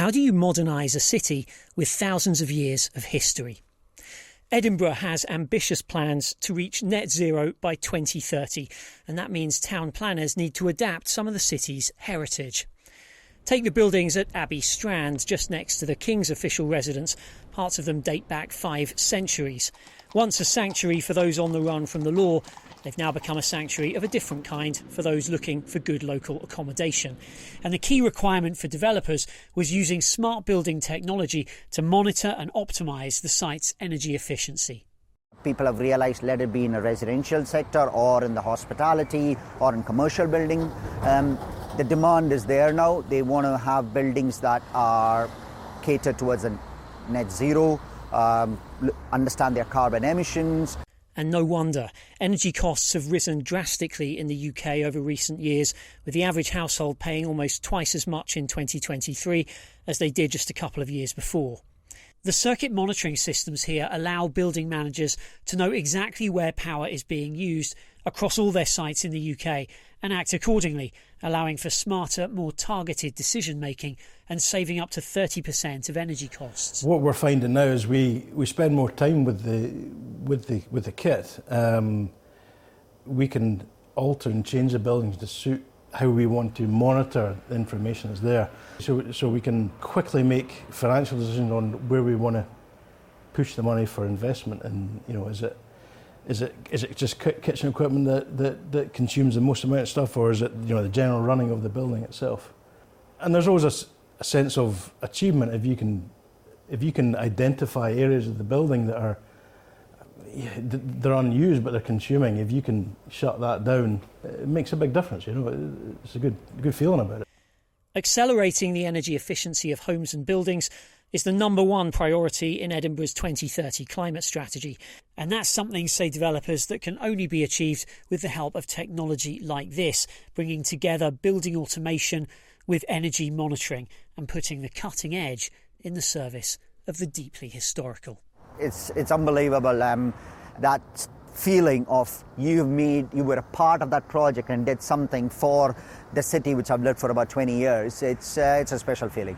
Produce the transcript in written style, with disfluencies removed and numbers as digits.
How do you modernise a city with thousands of years of history? Edinburgh has ambitious plans to reach net zero by 2030, and that means town planners need to adapt some of the city's heritage. Take the buildings at Abbey Strand, just next to the King's official residence. Parts of them date back 5 centuries. Once a sanctuary for those on the run from the law, they've now become a sanctuary of a different kind for those looking for good local accommodation. And the key requirement for developers was using smart building technology to monitor and optimise the site's energy efficiency. People have realised, let it be in a residential sector or in the hospitality or in commercial building, the demand is there now. They want to have buildings that are catered towards a net zero, understand their carbon emissions. And no wonder. Energy costs have risen drastically in the UK over recent years, with the average household paying almost twice as much in 2023 as they did just a couple of years before. The circuit monitoring systems here allow building managers to know exactly where power is being used across all their sites in the UK and act accordingly, allowing for smarter, more targeted decision making and saving up to 30% of energy costs. What we're finding now is we spend more time with the kit. We can alter and change the buildings to suit how we want to monitor the information that's there. So we can quickly make financial decisions on where we want to push the money for investment. And is it just kitchen equipment that consumes the most amount of stuff, or is it the general running of the building itself? And there's always a sense of achievement if you can identify areas of the building that are they're unused but they're consuming. If you can shut that down, it makes a big difference. It's a good feeling about it. Accelerating the energy efficiency of homes and buildings is the number one priority in Edinburgh's 2030 climate strategy. And that's something, say developers, that can only be achieved with the help of technology like this, bringing together building automation with energy monitoring and putting the cutting edge in the service of the deeply historical. It's unbelievable, that feeling of you were a part of that project and did something for the city which I've lived for about 20 years. It's a special feeling.